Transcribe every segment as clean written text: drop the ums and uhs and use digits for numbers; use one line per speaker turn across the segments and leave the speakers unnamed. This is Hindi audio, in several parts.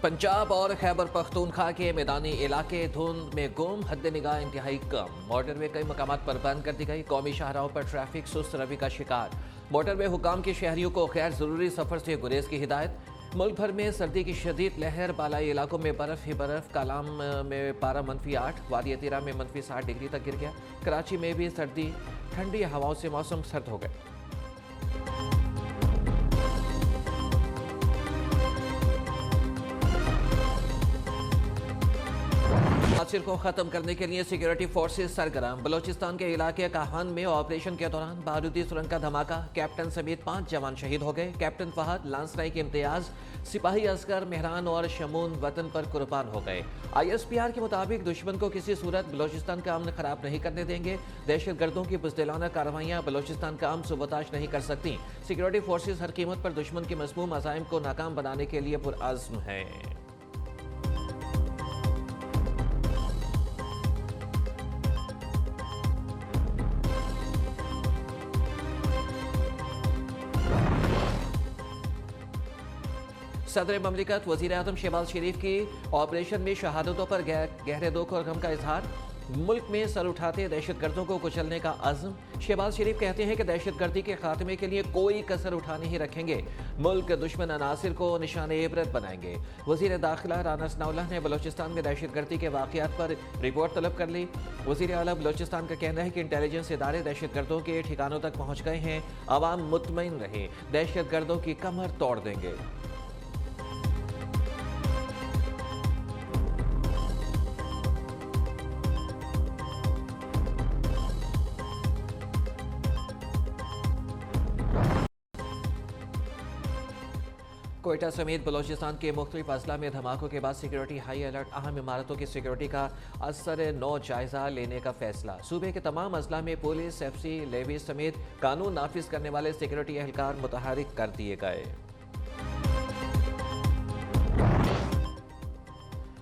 पंजाब और खैबर पख्तूनख्वा के मैदानी इलाके धुंध में गुम, हद निगाह इंतहाई कम। मोटरवे कई मकामात पर बंद कर दी गई। कौमी शाहराहों पर ट्रैफिक सुस्त रवि का शिकार। मोटरवे हुकाम के शहरियों को गैर जरूरी सफर से गुरेज की हिदायत। मुल्क भर में सर्दी की शदीद लहर, बालाई इलाकों में बर्फ ही बर्फ। कालाम में पारा -8, वादी तीरा में -60 डिग्री तक गिर गया। कराची में भी सर्दी, ठंडी हवाओं से मौसम सर्द हो गया। हासिल को खत्म करने के लिए सिक्योरिटी फोर्सेस सरगर्म। बलोचिस्तान के इलाके काहान में ऑपरेशन के दौरान बारूदी सुरंग का धमाका, कैप्टन समेत 5 जवान शहीद हो गए। कैप्टन फहद, लांस नाइक इम्तियाज, सिपाही असगर, मेहरान और शमून वतन पर कुर्बान हो गए। ISPR के मुताबिक दुश्मन को किसी सूरत बलोचिस्तान का अमन खराब नहीं करने देंगे। दहशत गर्दों की बुज़दिलाना कार्रवाइयाँ बलोचिस्तान का अमन सुबताश नहीं कर सकती। सिक्योरिटी फोर्सेस हर कीमत पर दुश्मन के मज़मूम अज़ाइम को नाकाम बनाने के लिए पुरअज़्म हैं। सदर ममलिकत वज़ीर आज़म शहबाज शरीफ की ऑपरेशन में शहादतों पर गहरे दुख और गम का इजहार। मुल्क में सर उठाते दहशत गर्दों को कुचलने का अज़्म। शहबाज शरीफ कहते हैं कि दहशत गर्दी के खात्मे के लिए कोई कसर उठा नहीं रखेंगे। मुल्क दुश्मन अनासिर को निशाने इबरत बनाएंगे। वज़ीर दाखिला राना सनाउल्लाह ने बलोचिस्तान में दहशत गर्दी के वाक़यात पर रिपोर्ट तलब कर ली। वज़ीर आला बलोचिस्तान का कहना है कि इंटेलिजेंस इदारे दहशत गर्दों के ठिकानों तक पहुँच गए हैं। आवाम मुतमईन रहे, दहशत गर्दों की कमर तोड़ देंगे। कोयटा समेत बलोचिस्तान के मुख्तलिफ अजला में धमाकों के बाद सिक्योरिटी हाई अलर्ट। अहम इमारतों की सिक्योरिटी का असर-ए-नौ जायजा लेने का फैसला। सूबे के तमाम अजला में पुलिस, FC, लेवी समेत कानून नाफिज करने वाले सिक्योरिटी एहलकार मुतहरिक कर दिए गए।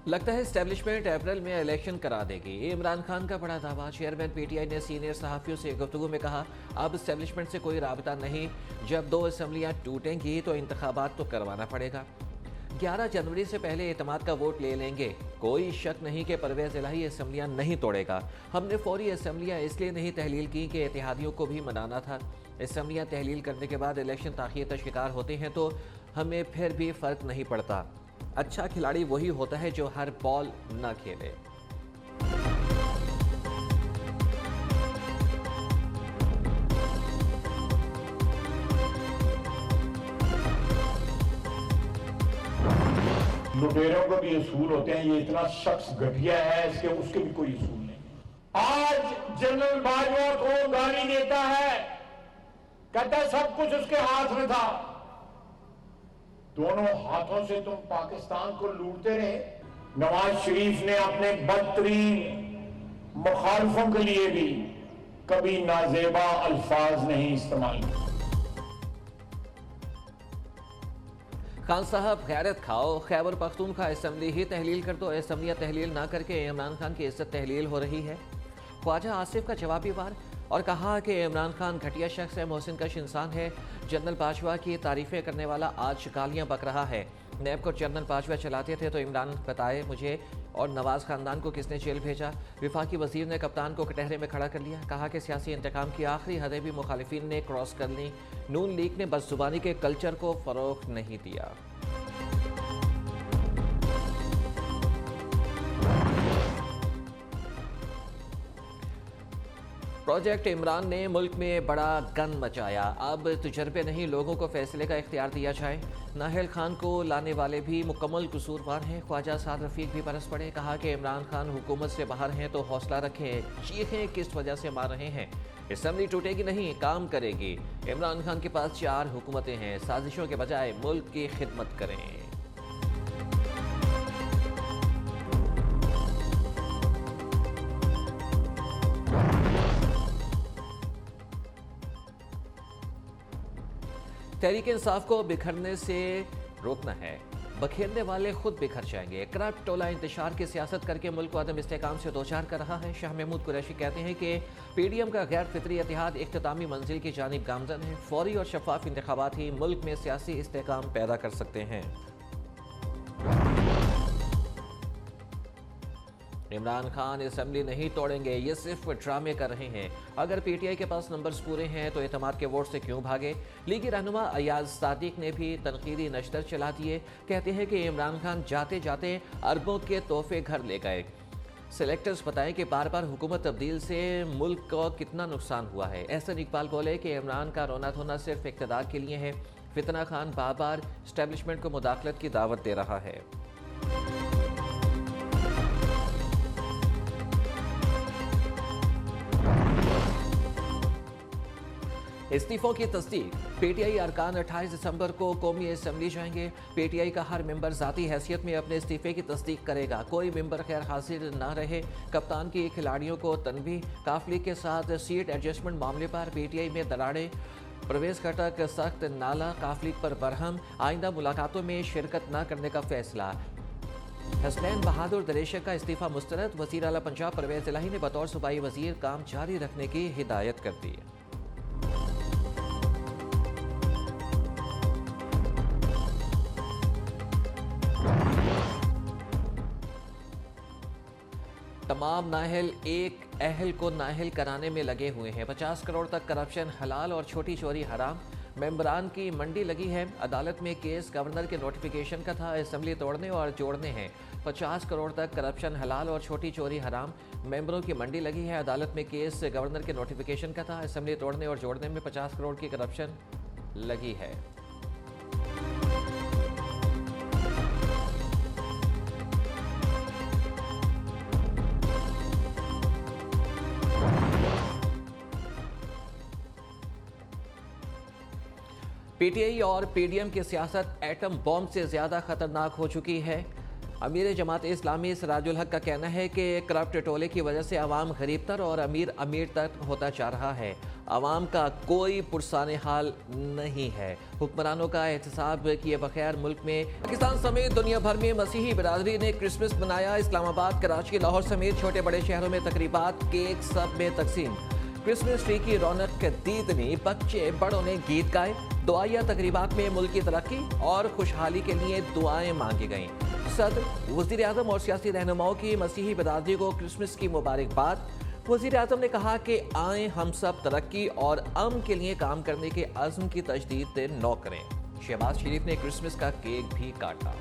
लगता है एस्टेब्लिशमेंट अप्रैल में इलेक्शन करा देगी। इमरान खान का बड़ा दावा। चेयरमैन PTI ने सीनियर सहाफ़ियों से गुफ्तगू में कहा, अब एस्टेब्लिशमेंट से कोई राबता नहीं। जब 2 असम्बलियाँ टूटेंगी तो इंतखाबात तो करवाना पड़ेगा। 11 जनवरी से पहले एतमाद का वोट ले लेंगे। कोई शक नहीं कि परवेज़ इलाही असम्बलियाँ नहीं तोड़ेगा। हमने फौरी असम्बलियाँ इसलिए नहीं तहलील की कि इत्तेहादियों को भी मनाना था। असम्बलियाँ तहलील करने के बाद इलेक्शन ताख़ीर का शिकार होते हैं तो हमें फिर भी फ़र्क नहीं पड़ता। अच्छा खिलाड़ी वही होता है जो हर बॉल न खेले।
लुटेरों को भी असूल होते हैं। ये इतना शख्स घटिया है, इसके उसके भी कोई असूल नहीं। आज जनरल बाजवा को गाली देता है, कहता है सब कुछ उसके हाथ में था। दोनों हाथों से तुम पाकिस्तान को लूटते रहे। नवाज शरीफ ने अपने बदतरीन मुखालफों के लिए भी कभी नाजेबा अल्फाज नहीं इस्तेमाल किए।
खान साहब गैरत खाओ, खैबर पख्तूनख्वा असम्बली ही तहलील कर दो। असम्बलियाँ तहलील ना करके इमरान खान की इज्जत तहलील हो रही है। ख्वाजा आसिफ का जवाबी वार और कहा कि इमरान खान घटिया शख्स है, मोहसिन कश इंसान है। जनरल बाजवा की तारीफें करने वाला आज गालियां बक रहा है। नैब को जनरल बाजवा चलाते थे तो इमरान बताए मुझे और नवाज खानदान को किसने जेल भेजा। वफाकी वजीर ने कप्तान को कटहरे में खड़ा कर लिया। कहा कि सियासी इंतकाम की आखिरी हदें भी मुखालिफिन ने क्रॉस कर ली। नून लीग ने बदजुबानी के कल्चर को फरोग नहीं दिया। प्रोजेक्ट इमरान ने मुल्क में बड़ा गन मचाया। अब तजर्बे नहीं, लोगों को फैसले का इख्तियार दिया जाए। नाहिल खान को लाने वाले भी मुकम्मल कसूरवार हैं। ख्वाजा साद रफीक भी बरस पड़े। कहा कि इमरान खान हुकूमत से बाहर हैं तो हौसला रखें। चीखें किस वजह से मार रहे हैं। असम्बली टूटेगी नहीं, काम करेगी। इमरान खान के पास 4 हुकूमतें हैं। साजिशों के बजाय मुल्क की खिदमत करें। तहरीक इंसाफ को बिखरने से रोकना है। बखेरने वाले खुद बिखर जाएंगे। करप्ट टोला इंतशार की सियासत करके मुल्क को अदम इस्तेकाम से दोचार कर रहा है। शाह महमूद कुरैशी कहते हैं कि PDM का गैर फितरी इत्तेहाद इख्तितामी मंजिल की जानिब गामजन है। फौरी और शफाफ इंतखाबात ही मुल्क में सियासी इस्तेकाम पैदा कर सकते हैं। इमरान खान असेंबली नहीं तोड़ेंगे, ये सिर्फ ड्रामे कर रहे हैं। अगर पीटीआई के पास नंबर्स पूरे हैं तो एतमाद के वोट से क्यों भागे। लीगी रहनुमा अयाज सादिक ने भी तनकीदी नश्तर चला दिए। कहते हैं कि इमरान खान जाते जाते अरबों के तोहफे घर ले गए। सेलेक्टर्स बताएं कि बार बार हुकूमत तब्दील से मुल्क को कितना नुकसान हुआ है। एहसन इकबाल बोले कि इमरान का रोना धोना सिर्फ इक़्तिदार के लिए है। फितना खान बार बार एस्टेब्लिशमेंट को मुदाखलत की दावत दे रहा है। इस्तीफों की तस्दीक। पीटीआई अरकान 28 दिसंबर को कौमी असेंबली जाएंगे। पीटीआई का हर मेंबर ज़ाती हैसियत में अपने इस्तीफे की तस्दीक करेगा। कोई मेंबर खैर हाजिर न रहे। कप्तान की खिलाड़ियों को तनबीह। काफली के साथ सीट एडजस्टमेंट मामले पर पीटीआई में दरारें। प्रवेश खटक सख्त नाला। काफली पर बरहम। आइंदा मुलाकातों में शिरकत न करने का फैसला। हसनैन बहादुर दरेशा का इस्तीफा मुस्तरद। वज़ीर आला पंजाब परवेज़ इलाही ने बतौर सूबाई वज़ीर काम जारी रखने की हिदायत कर दी। तमाम नाहल एक अहल को नाहल कराने में लगे हुए हैं। 50 करोड़ तक करप्शन हलाल और छोटी चोरी हराम। मेंबरान की मंडी लगी है। अदालत में केस गवर्नर के नोटिफिकेशन का था। असेंबली तोड़ने और जोड़ने हैं। 50 करोड़ तक करप्शन हलाल और छोटी चोरी हराम। मेंबरों की मंडी लगी है। अदालत में केस गवर्नर के नोटिफिकेशन का था। असेंबली तोड़ने और जोड़ने में 50 करोड़ की करप्शन लगी है। पीटीआई और पीडीएम की सियासत एटम बॉम्ब से ज़्यादा खतरनाक हो चुकी है। अमीर जमात इस्लामी सिराजुल हक का कहना है कि करप्ट टोले की वजह से अवाम गरीब तर और अमीर अमीर तक होता जा रहा है। अवाम का कोई पुरसाने हाल नहीं है। हुक्मरानों का एहतसाब किए बगैर मुल्क में पाकिस्तान समेत दुनिया भर में मसीही बिरादरी ने क्रिसमस मनाया। इस्लामाबाद, कराची, लाहौर समेत छोटे बड़े शहरों में तकरीबात, केक सब में तकसीम। क्रिसमस ट्री की रौनक दीदनी, बच्चे बड़ों ने गीत गाए। दुआया तकरीबात में मुल्क की तरक्की और खुशहाली के लिए दुआएं मांगी गईं। सदर, वज़ीर आज़म और सियासी रहनुमाओं की मसीही बिरादरी को क्रिसमस की मुबारकबाद। वज़ीर आज़म ने कहा कि आए हम सब तरक्की और अमन के लिए काम करने के अज़्म की तजदीद न करें। शहबाज शरीफ ने क्रिसमस का केक भी काटा।